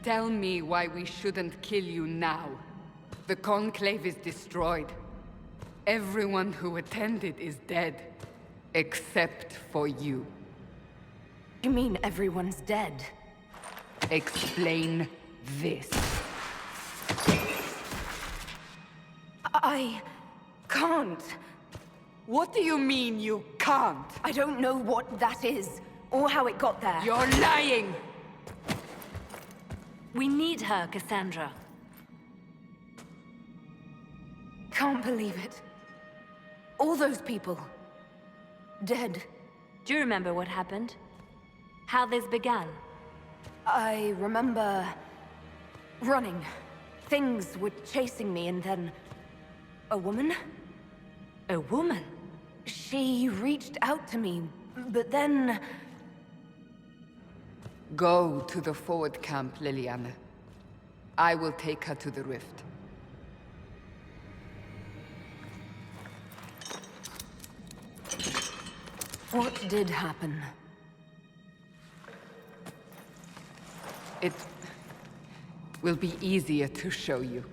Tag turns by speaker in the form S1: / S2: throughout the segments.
S1: Tell me why we shouldn't kill you now. The Conclave is destroyed. Everyone who attended is dead. Except for you.
S2: You mean everyone's dead?
S1: Explain this.
S2: I can't.
S1: What do you mean you can't?
S2: I don't know what that is, or how it got there.
S1: You're lying!
S3: We need her, Cassandra.
S2: Can't believe it. All those people. Dead.
S3: Do you remember what happened? How this began?
S2: I remember... running. Things were chasing me, and then... a woman?
S3: A woman?
S2: She reached out to me, but then...
S1: Go to the forward camp, Liliana. I will take her to the rift.
S2: What did happen?
S1: It will be easier to show you.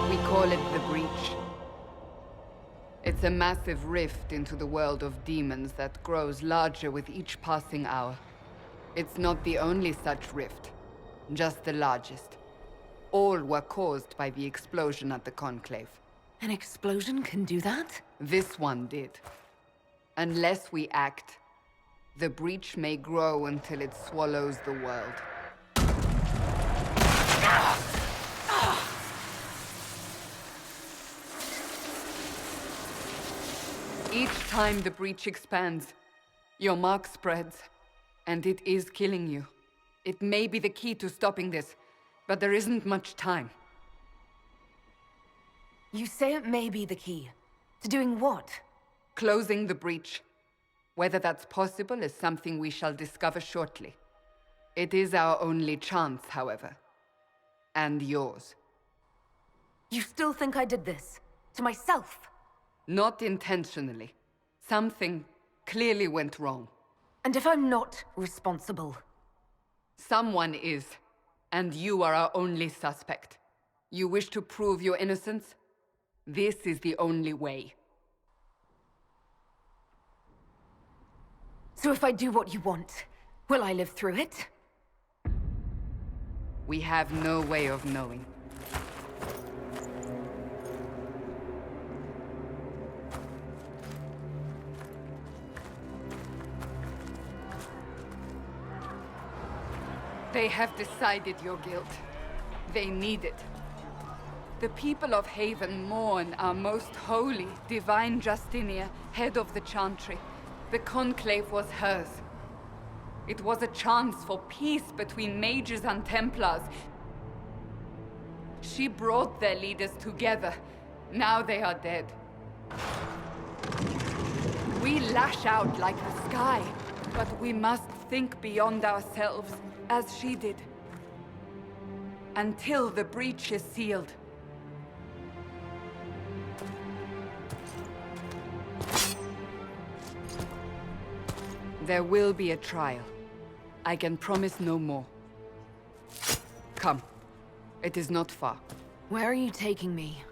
S1: We call it the Breach. It's a massive rift into the world of demons that grows larger with each passing hour. It's not the only such rift, just the largest. All were caused by the explosion at the Conclave.
S2: An explosion can do that?
S1: This one did. Unless we act, the breach may grow until it swallows the world. Each time the breach expands, your mark spreads, and it is killing you. It may be the key to stopping this, but there isn't much time.
S2: You say it may be the key. To doing what?
S1: Closing the breach. Whether that's possible is something we shall discover shortly. It is our only chance, however. And yours.
S2: You still think I did this? To myself?
S1: Not intentionally. Something clearly went wrong.
S2: And if I'm not responsible?
S1: Someone is, and you are our only suspect. You wish to prove your innocence? This is the only way.
S2: So if I do what you want, will I live through it?
S1: We have no way of knowing. They have decided your guilt. They need it. The people of Haven mourn our most holy, divine Justinia, head of the Chantry. The Conclave was hers. It was a chance for peace between Mages and Templars. She brought their leaders together. Now they are dead. We lash out like the sky, but we must think beyond ourselves, as she did. Until the breach is sealed. There will be a trial. I can promise no more. Come. It is not far.
S2: Where are you taking me?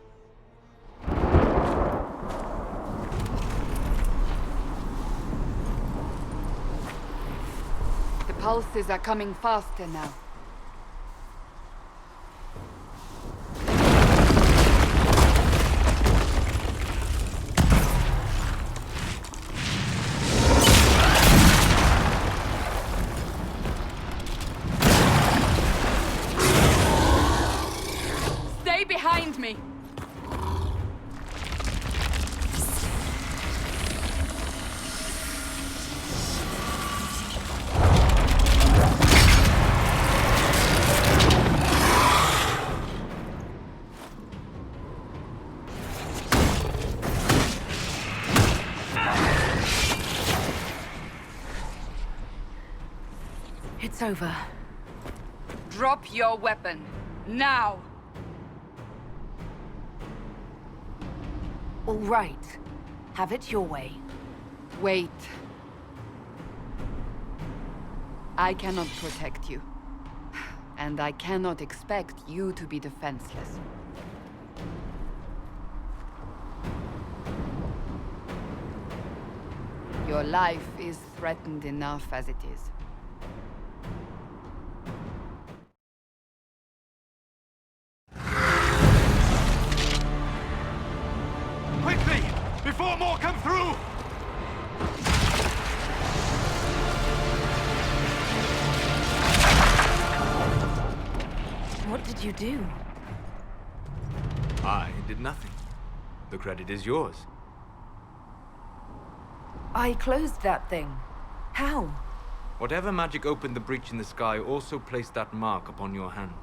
S1: The pulses are coming faster now. Stay behind me!
S2: It's over.
S1: Drop your weapon. Now!
S2: All right. Have it your way.
S1: Wait. I cannot protect you. And I cannot expect you to be defenseless. Your life is threatened enough as it is.
S4: Quickly! Before more come through!
S2: What did you do?
S4: I did nothing. The credit is yours.
S2: I closed that thing. How?
S4: Whatever magic opened the breach in the sky also placed that mark upon your hand.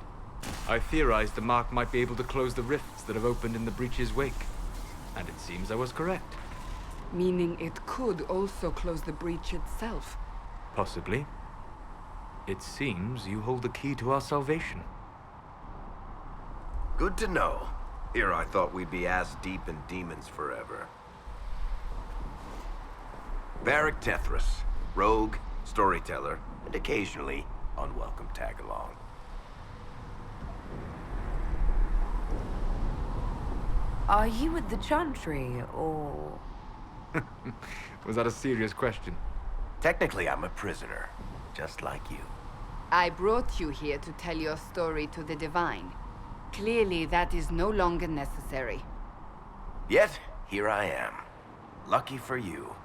S4: I theorized the mark might be able to close the rifts that have opened in the breach's wake. And it seems I was correct.
S1: Meaning it could also close the breach itself.
S4: Possibly. It seems you hold the key to our salvation.
S5: Good to know. Here I thought we'd be ass-deep in demons forever. Varric Tethras, rogue, storyteller, and occasionally unwelcome tag-along.
S2: Are you with the Chantry, or...?
S4: Was that a serious question?
S5: Technically, I'm a prisoner, just like you.
S1: I brought you here to tell your story to the Divine. Clearly, that is no longer necessary.
S5: Yet, here I am. Lucky for you,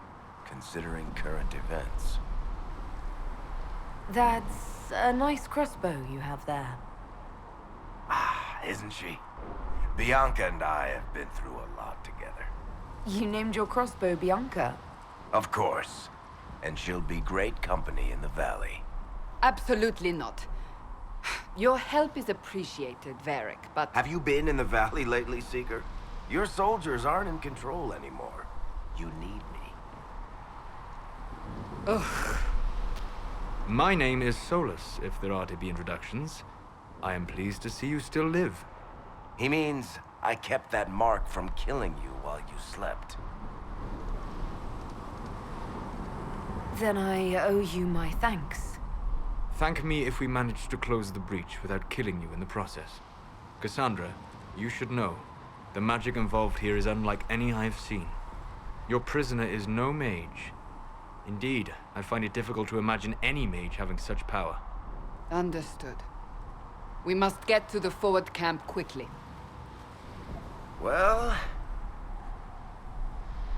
S5: considering current events.
S2: That's a nice crossbow you have there.
S5: Ah, isn't she? Bianca and I have been through a lot together.
S2: You named your crossbow Bianca.
S5: Of course. And she'll be great company in the valley.
S1: Absolutely not. Your help is appreciated, Varric, but...
S5: Have you been in the valley lately, Seeker? Your soldiers aren't in control anymore. You need me.
S1: Ugh.
S4: My name is Solus, if there are to be introductions. I am pleased to see you still live.
S5: He means I kept that mark from killing you while you slept.
S2: Then I owe you my thanks.
S4: Thank me if we manage to close the breach without killing you in the process. Cassandra, you should know, the magic involved here is unlike any I've seen. Your prisoner is no mage. Indeed, I find it difficult to imagine any mage having such power.
S1: Understood. We must get to the forward camp quickly.
S5: Well...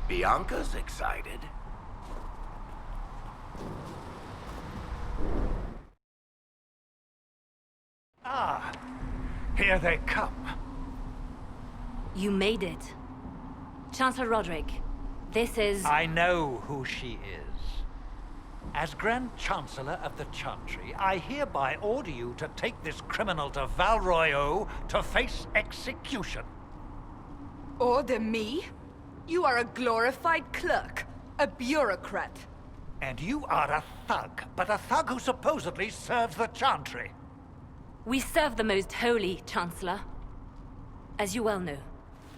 S5: Bianca's excited.
S6: Ah, here they come.
S3: You made it. Chancellor Roderick, this is...
S6: I know who she is. As Grand Chancellor of the Chantry, I hereby order you to take this criminal to Val Royeaux to face execution.
S1: Order me? You are a glorified clerk, a bureaucrat.
S6: And you are a thug, but a thug who supposedly serves the Chantry.
S3: We serve the most holy, Chancellor. As you well know.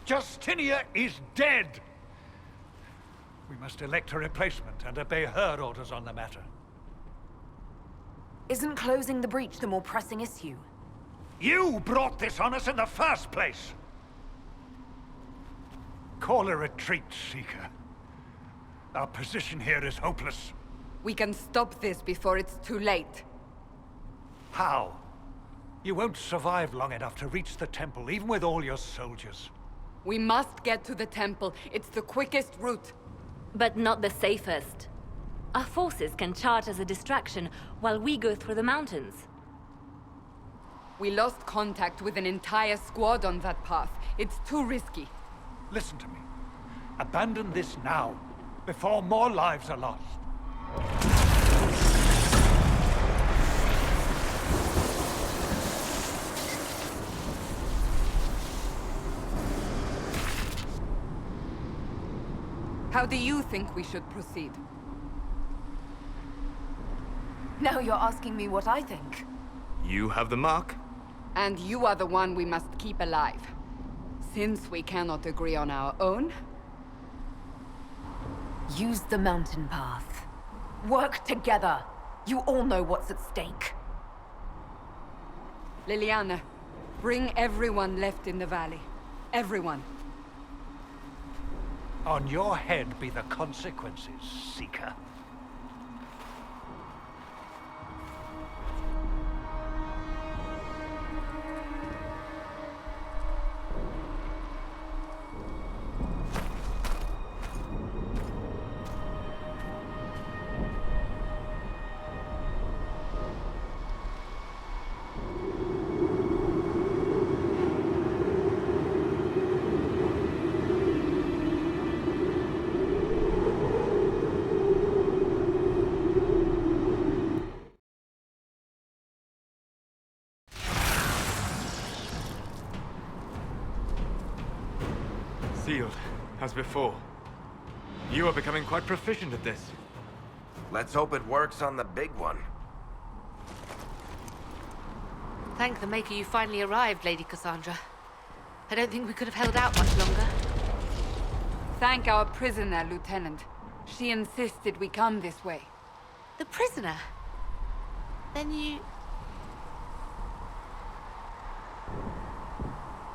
S6: Justinia is dead! We must elect a replacement and obey her orders on the matter.
S2: Isn't closing the breach the more pressing issue?
S6: You brought this on us in the first place! Call a retreat, Seeker. Our position here is hopeless.
S1: We can stop this before it's too late.
S6: How? You won't survive long enough to reach the temple, even with all your soldiers.
S1: We must get to the temple. It's the quickest route.
S3: But not the safest. Our forces can charge as a distraction while we go through the mountains.
S1: We lost contact with an entire squad on that path. It's too risky.
S6: Listen to me. Abandon this now, before more lives are lost.
S1: How do you think we should proceed?
S2: Now you're asking me what I think.
S4: You have the mark.
S1: And you are the one we must keep alive. Since we cannot agree on our own,
S2: Use the mountain path. Work together. You all know what's at stake.
S1: Liliana, bring everyone left in the valley. Everyone.
S6: On your head be the consequences, Seeker.
S4: Sealed, as before. You are becoming quite proficient at this.
S5: Let's hope it works on the big one.
S7: Thank the Maker you finally arrived, Lady Cassandra. I don't think we could have held out much longer.
S1: Thank our prisoner, Lieutenant. She insisted we come this way.
S7: The prisoner? Then you...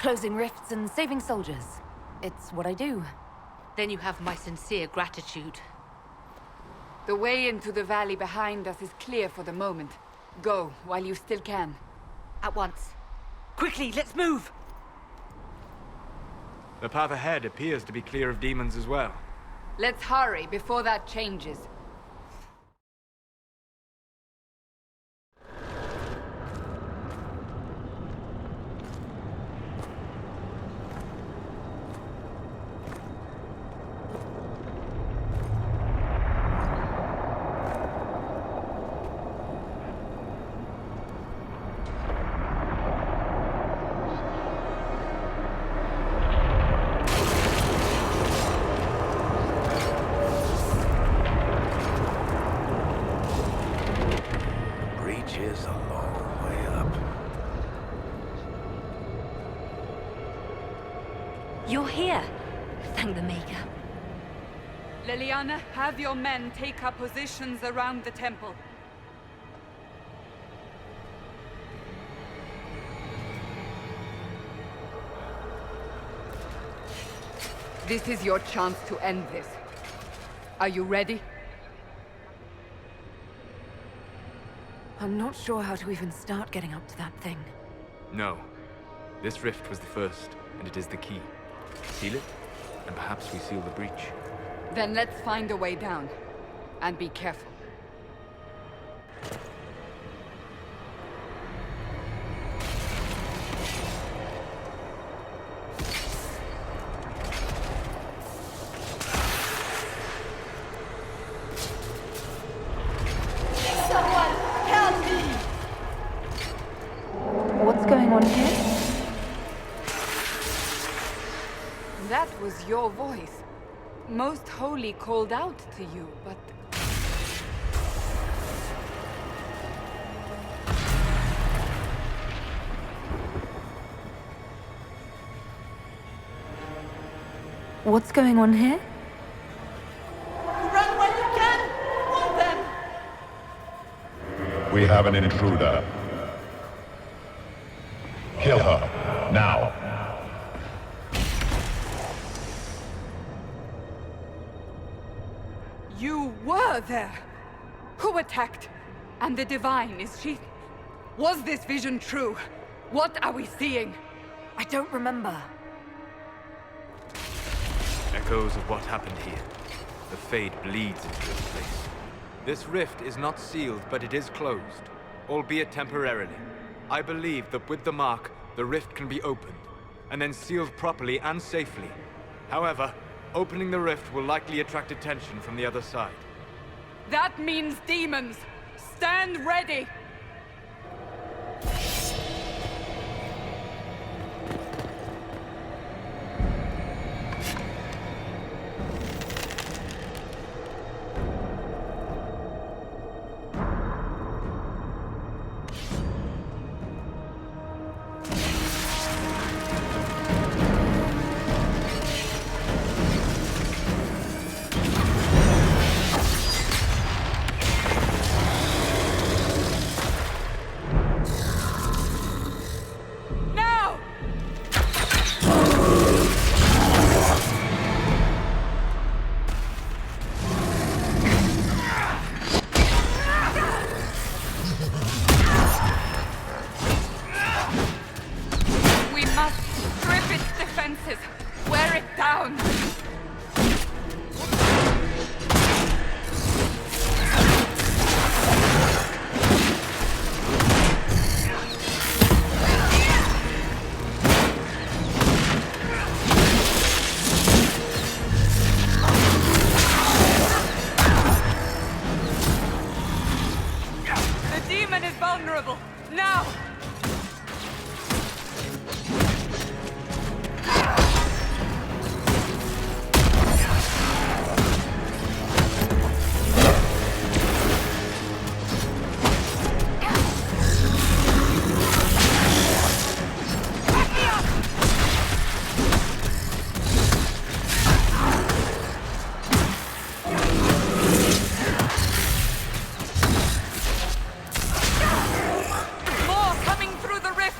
S2: Closing rifts and saving soldiers. It's what I do.
S7: Then you have my sincere gratitude.
S1: The way into the valley behind us is clear for the moment. Go, while you still can.
S7: At once. Quickly, let's move!
S4: The path ahead appears to be clear of demons as well.
S1: Let's hurry before that changes.
S5: Is a long way up.
S3: You're here. Thank the Maker.
S1: Liliana, have your men take up positions around the temple. This is your chance to end this. Are you ready?
S2: I'm not sure how to even start getting up to that thing.
S4: No. This rift was the first, and it is the key. Seal it, and perhaps we seal the breach.
S1: Then let's find a way down. And be careful.
S2: What's going on here?
S1: That was your voice. Most Holy called out to you, but...
S2: What's going on here?
S1: Run while you can! Hold them!
S8: We have an intruder. Kill her, now.
S1: You were there! Who attacked? And the Divine, is she... Was this vision true? What are we seeing?
S2: I don't remember.
S4: Echoes of what happened here. The Fade bleeds into this place. This rift is not sealed, but it is closed, albeit temporarily. I believe that with the mark, the rift can be opened, and then sealed properly and safely. However, opening the rift will likely attract attention from the other side.
S1: That means demons! Stand ready! down! The demon is vulnerable. Now! More coming through the rift!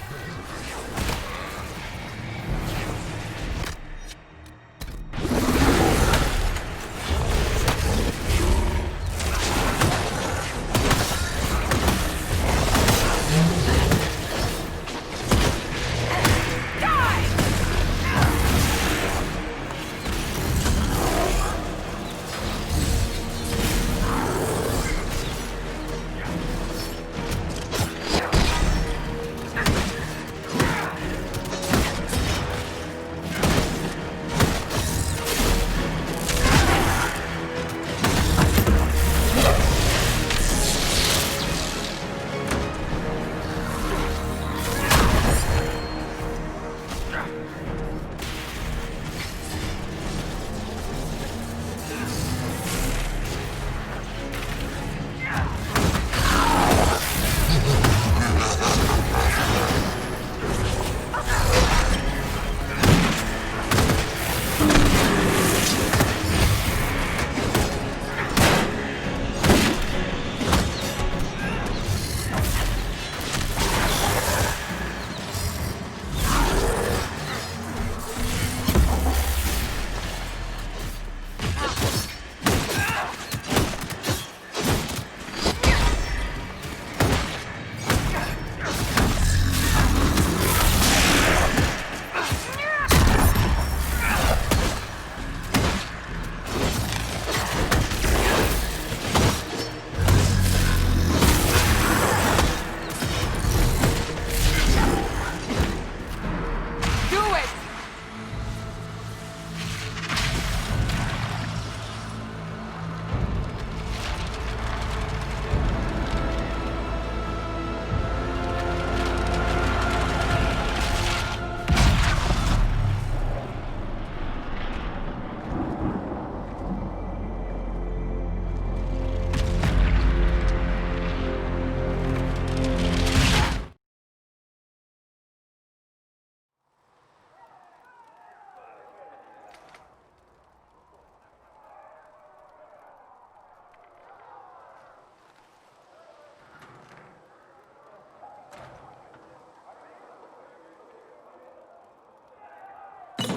S1: Do it!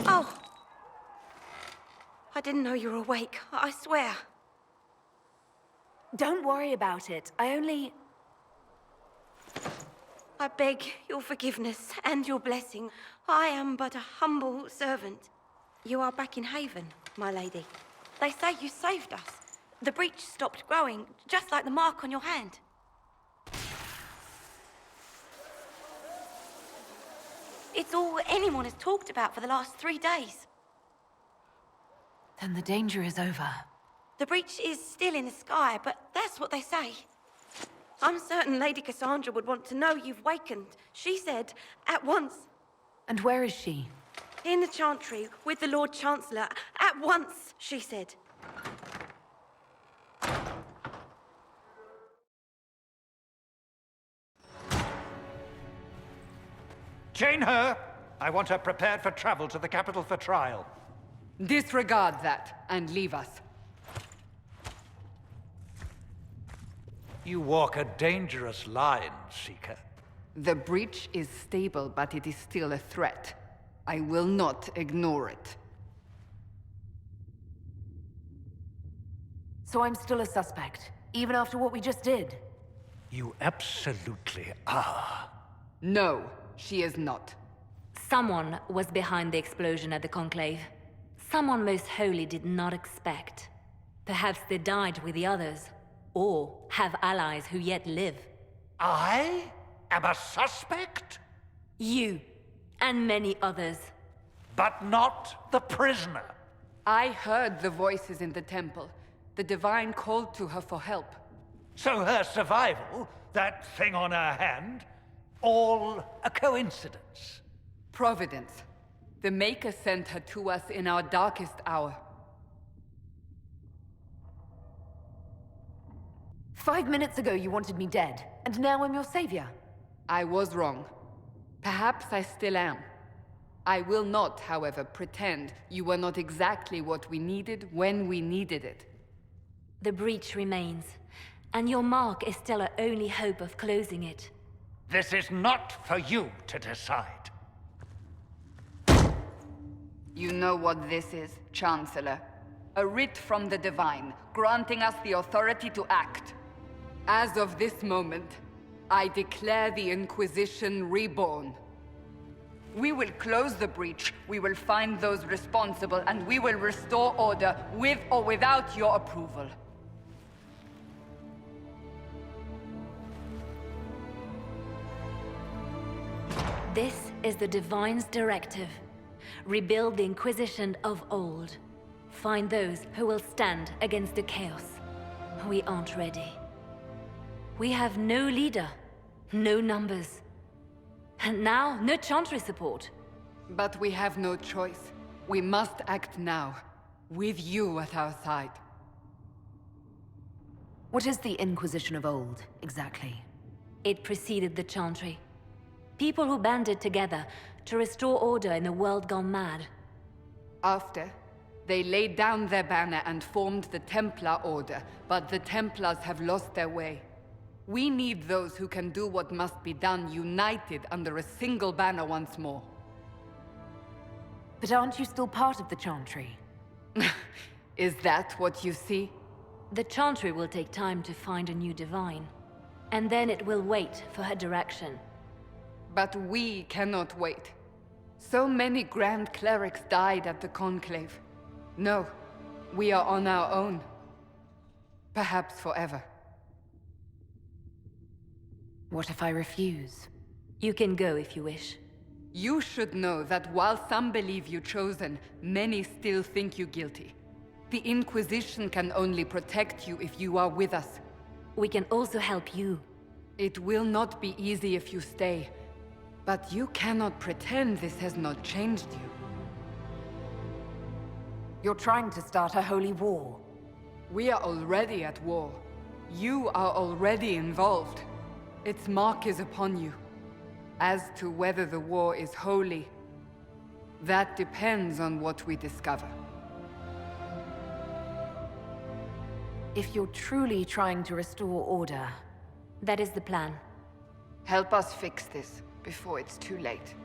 S9: Oh! I didn't know you were awake, I swear.
S2: Don't worry about it. I
S9: beg your forgiveness and your blessing. I am but a humble servant. You are back in Haven, my lady. They say you saved us. The breach stopped growing, just like the mark on your hand. It's all anyone has talked about for the last 3 days.
S2: Then the danger is over.
S9: The breach is still in the sky, but that's what they say. I'm certain Lady Cassandra would want to know you've wakened. She said, at once.
S2: And where is she?
S9: In the Chantry, with the Lord Chancellor. At once, she said.
S6: Chain her! I want her prepared for travel to the capital for trial.
S1: Disregard that and leave us.
S6: You walk a dangerous line, Seeker.
S1: The breach is stable, but it is still a threat. I will not ignore it.
S2: So I'm still a suspect, even after what we just did?
S6: You absolutely are.
S1: No, she is not.
S3: Someone was behind the explosion at the Conclave. Someone most holy did not expect. Perhaps they died with the others, or have allies who yet live.
S6: I am a suspect?
S3: You, and many others.
S6: But not the prisoner.
S1: I heard the voices in the temple. The Divine called to her for help.
S6: So her survival, that thing on her hand, all a coincidence.
S1: Providence. The Maker sent her to us in our darkest hour.
S2: 5 minutes ago you wanted me dead, and now I'm your savior.
S1: I was wrong. Perhaps I still am. I will not, however, pretend you were not exactly what we needed when we needed it.
S3: The breach remains, and your mark is still our only hope of closing it.
S6: This is not for you to decide.
S1: You know what this is, Chancellor. A writ from the Divine, granting us the authority to act. As of this moment, I declare the Inquisition reborn. We will close the breach, we will find those responsible, and we will restore order with or without your approval.
S3: This is the Divine's directive. Rebuild the Inquisition of old. Find those who will stand against the chaos. We aren't ready. We have no leader, no numbers. And now, no Chantry support.
S1: But we have no choice. We must act now, with you at our side.
S2: What is the Inquisition of old, exactly?
S3: It preceded the Chantry. People who banded together to restore order in a world gone mad.
S1: After, they laid down their banner and formed the Templar Order, but the Templars have lost their way. We need those who can do what must be done, united under a single banner once more.
S2: But aren't you still part of the Chantry?
S1: Is that what you see?
S3: The Chantry will take time to find a new Divine. And then it will wait for her direction.
S1: But we cannot wait. So many Grand Clerics died at the Conclave. No, we are on our own. Perhaps forever.
S2: What if I refuse?
S3: You can go if you wish.
S1: You should know that while some believe you chosen, many still think you guilty. The Inquisition can only protect you if you are with us.
S3: We can also help you.
S1: It will not be easy if you stay. But you cannot pretend this has not changed you.
S2: You're trying to start a holy war.
S1: We are already at war. You are already involved. Its mark is upon you. As to whether the war is holy, that depends on what we discover.
S2: If you're truly trying to restore order...
S3: That is the plan.
S1: Help us fix this before it's too late.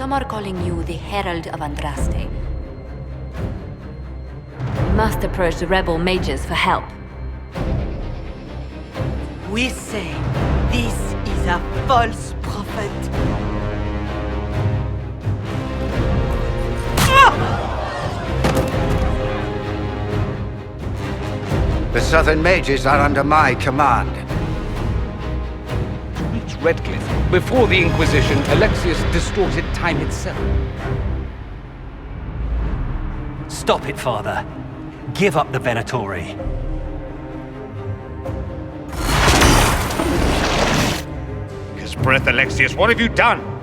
S2: Some are calling you the Herald of Andraste.
S3: We must approach the rebel mages for help.
S9: We say this is a false prophet.
S10: The Southern Mages are under my command.
S11: To reach Redcliffe, before the Inquisition, Alexius distorted time itself.
S12: Stop it, Father. Give up the Venatori.
S11: His breath, Alexius, what have you done?